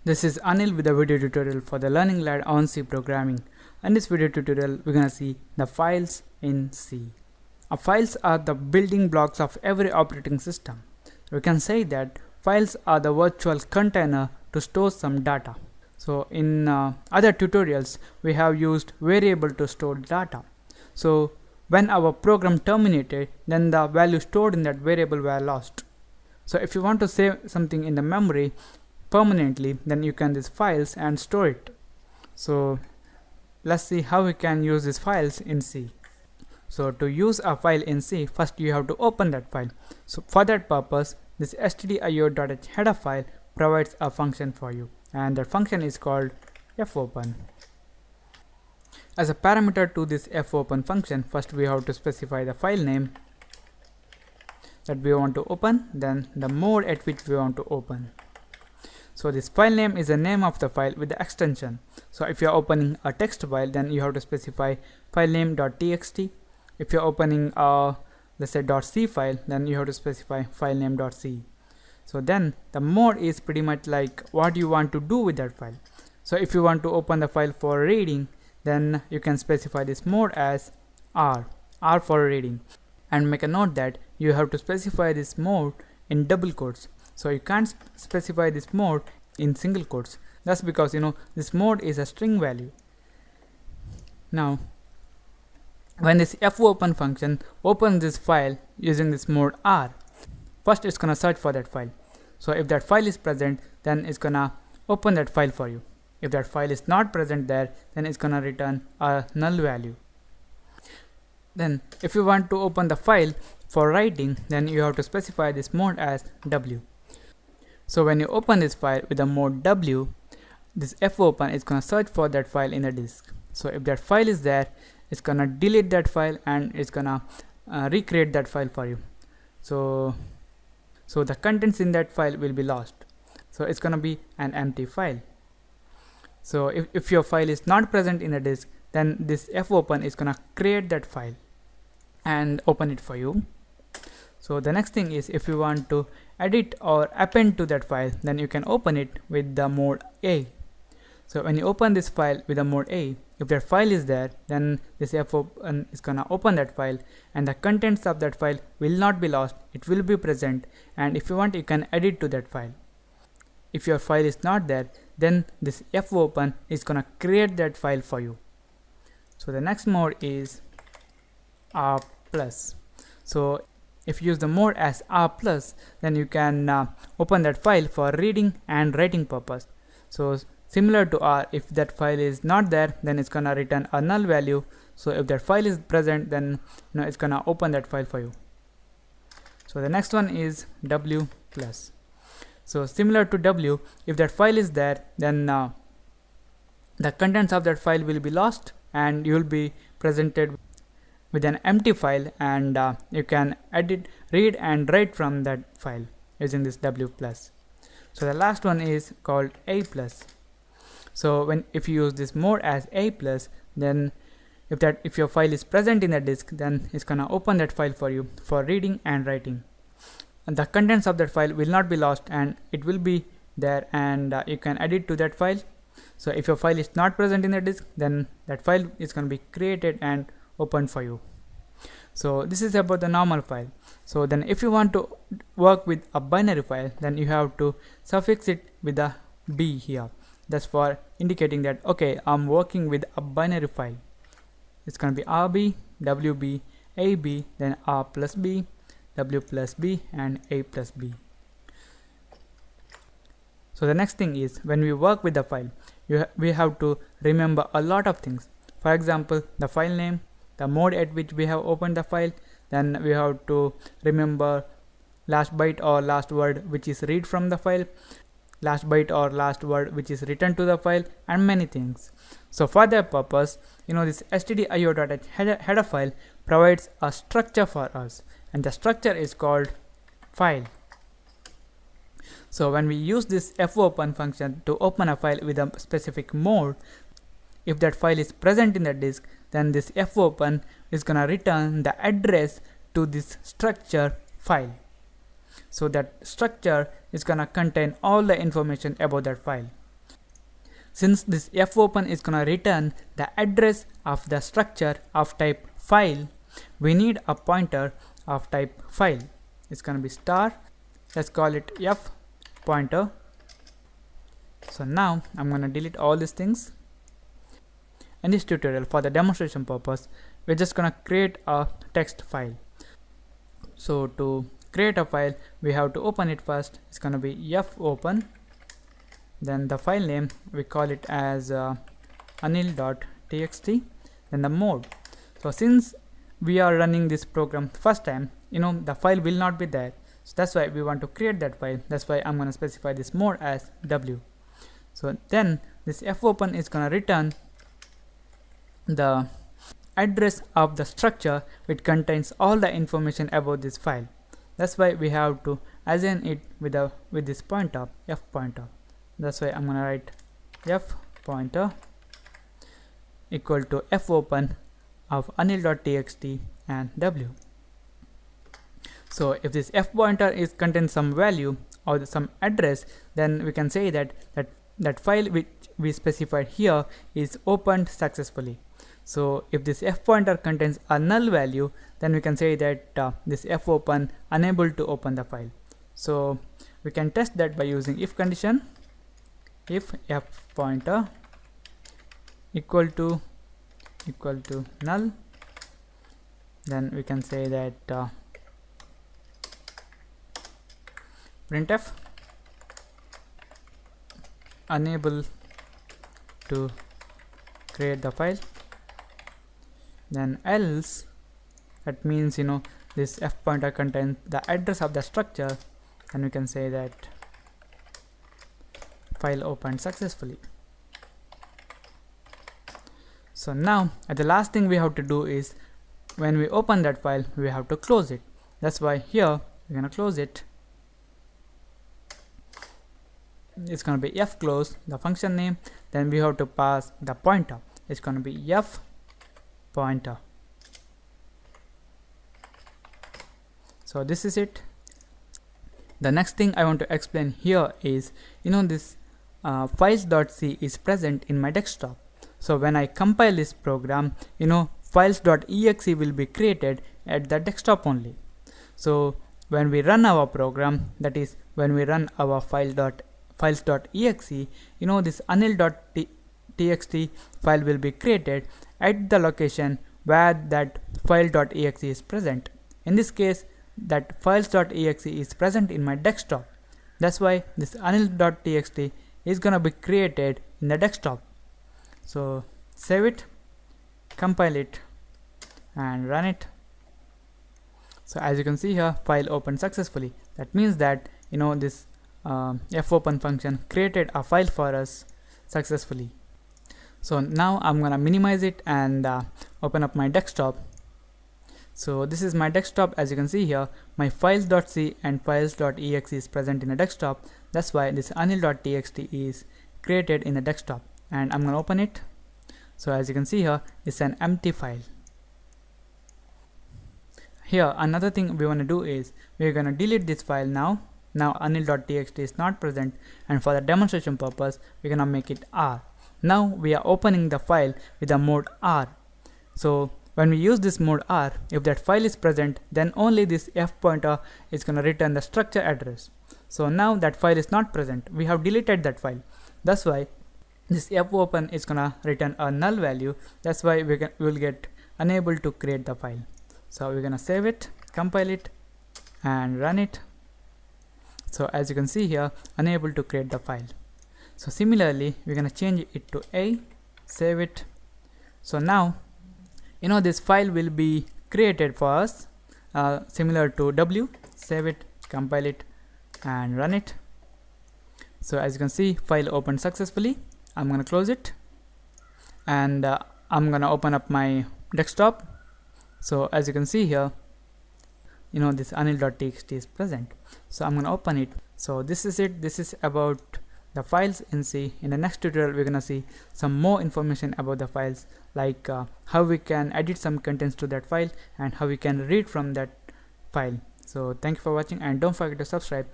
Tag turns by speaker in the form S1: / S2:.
S1: This is Anil with a video tutorial for the Learning Lab on C programming. In this video tutorial, we're gonna see the files in C. Files are the building blocks of every operating system. We can say that files are the virtual container to store some data. So in other tutorials, we have used variable to store data. So when our program terminated, then the value stored in that variable were lost. So if you want to save something in the memory permanently, then you can use files and store it. So let's see how we can use these files in C. So to use a file in C, first you have to open that file. So for that purpose, this stdio.h header file provides a function for you, and that function is called fopen. As a parameter to this fopen function, first we have to specify the file name that we want to open, then the mode at which we want to open. So this file name is the name of the file with the extension. So if you are opening a text file, then you have to specify file name.txt. If you are opening a, let's say, .c file, then you have to specify file name.c. So then the mode is pretty much like what you want to do with that file. So if you want to open the file for reading, then you can specify this mode as R for reading. And make a note that you have to specify this mode in double quotes. So you can't specify this mode in single quotes. That's because this mode is a string value. Now when this fopen function opens this file using this mode R, first it's gonna search for that file. So if that file is present, then it's gonna open that file for you. If that file is not present there, then it's gonna return a null value. Then if you want to open the file for writing, then you have to specify this mode as W. So when you open this file with the mode W, this fopen is gonna search for that file in the disk. So if that file is there, it's gonna delete that file and it's gonna recreate that file for you. So the contents in that file will be lost. So it's gonna be an empty file. So if your file is not present in the disk, then this fopen is gonna create that file and open it for you. So the next thing is, if you want to edit or append to that file, then you can open it with the mode A. So when you open this file with the mode A, if that file is there, then this fopen is gonna open that file and the contents of that file will not be lost, it will be present, and if you want, you can edit to that file. If your file is not there, then this fopen is gonna create that file for you. So the next mode is R+. So if you use the mode as R+, then you can open that file for reading and writing purpose. So similar to R, if that file is not there, then it's gonna return a null value. So if that file is present, then it's gonna open that file for you. So the next one is W+. So similar to W, if that file is there, then the contents of that file will be lost and you will be presented with an empty file, and you can edit, read and write from that file using this W+. So the last one is called A+. So if you use this mode as A+, then if your file is present in the disk, then it's gonna open that file for you for reading and writing. And the contents of that file will not be lost and it will be there, and you can edit to that file. So if your file is not present in the disk, then that file is gonna be created and open for you. So this is about the normal file. So then if you want to work with a binary file, then you have to suffix it with a B here. That's for indicating that, okay, I'm working with a binary file. It's gonna be RB, WB, AB, then R+B, W+B and A+B. So the next thing is, when we work with the file, we have to remember a lot of things. For example, the file name, the mode at which we have opened the file, then we have to remember last byte or last word which is read from the file, last byte or last word which is returned to the file, and many things. So for that purpose, this stdio.h header file provides a structure for us, and the structure is called file. So when we use this fopen function to open a file with a specific mode, if that file is present in the disk, then this fopen is gonna return the address to this structure file. So that structure is gonna contain all the information about that file. since this fopen is gonna return the address of the structure of type file, we need a pointer of type file. It's gonna be star. Let's call it f pointer. So now I'm gonna delete all these things. In this tutorial, for the demonstration purpose, we're just gonna create a text file. So to create a file, we have to open it first. It's gonna be fopen. Then the file name, we call it as anil.txt. Then the mode. So since we are running this program first time, the file will not be there. So that's why we want to create that file. That's why I'm gonna specify this mode as w. So then this fopen is gonna return the address of the structure which contains all the information about this file. That's why we have to assign it with this pointer, f pointer. That's why I'm gonna write f pointer equal to fopen of anil.txt and w. So if this f pointer is contains some value or some address, then we can say that file which we specified here is opened successfully. So if this f pointer contains a null value, then we can say that this fopen unable to open the file. So we can test that by using if condition. If f pointer equal to null, then we can say that printf unable to create the file. Then else, that means this f pointer contains the address of the structure, and we can say that file opened successfully. So now the last thing we have to do is when we open that file, we have to close it. That's why here we're gonna close it. It's gonna be f close, the function name. Then we have to pass the pointer. It's gonna be f pointer. So this is it. The next thing I want to explain here is this files.c is present in my desktop. So when I compile this program, files.exe will be created at the desktop only. So when we run our program, that is when we run our files.exe, this anil.txt file will be created at the location where that file.exe is present. In this case, that files.exe is present in my desktop. That's why this anil.txt is gonna be created in the desktop. So save it, compile it, and run it. So as you can see here, file opened successfully. That means that this fopen function created a file for us successfully. So now I'm gonna minimize it and open up my desktop. So this is my desktop. As you can see here, my files.c and files.exe is present in a desktop. That's why this anil.txt is created in the desktop, and I'm gonna open it. So as you can see here, it's an empty file. Here another thing we want to do is we're gonna delete this file now. Now anil.txt is not present, and for the demonstration purpose we're gonna make it R. Now we are opening the file with the mode R. So when we use this mode R, if that file is present, then only this f pointer is gonna return the structure address. So now that file is not present, we have deleted that file. That's why this fopen is gonna return a null value. That's why we will get unable to create the file. So we're gonna save it, compile it, and run it. So as you can see here, unable to create the file. So similarly, we're gonna change it to A, save it. So now this file will be created for us, similar to W. Save it, compile it, and run it. So as you can see, file opened successfully. I'm gonna close it, and I'm gonna open up my desktop. So as you can see here, this anil.txt is present. So I'm gonna open it. So this is it. This is about the files in C. In the next tutorial, we're gonna see some more information about the files, like how we can edit some contents to that file and how we can read from that file. So thank you for watching, and don't forget to subscribe.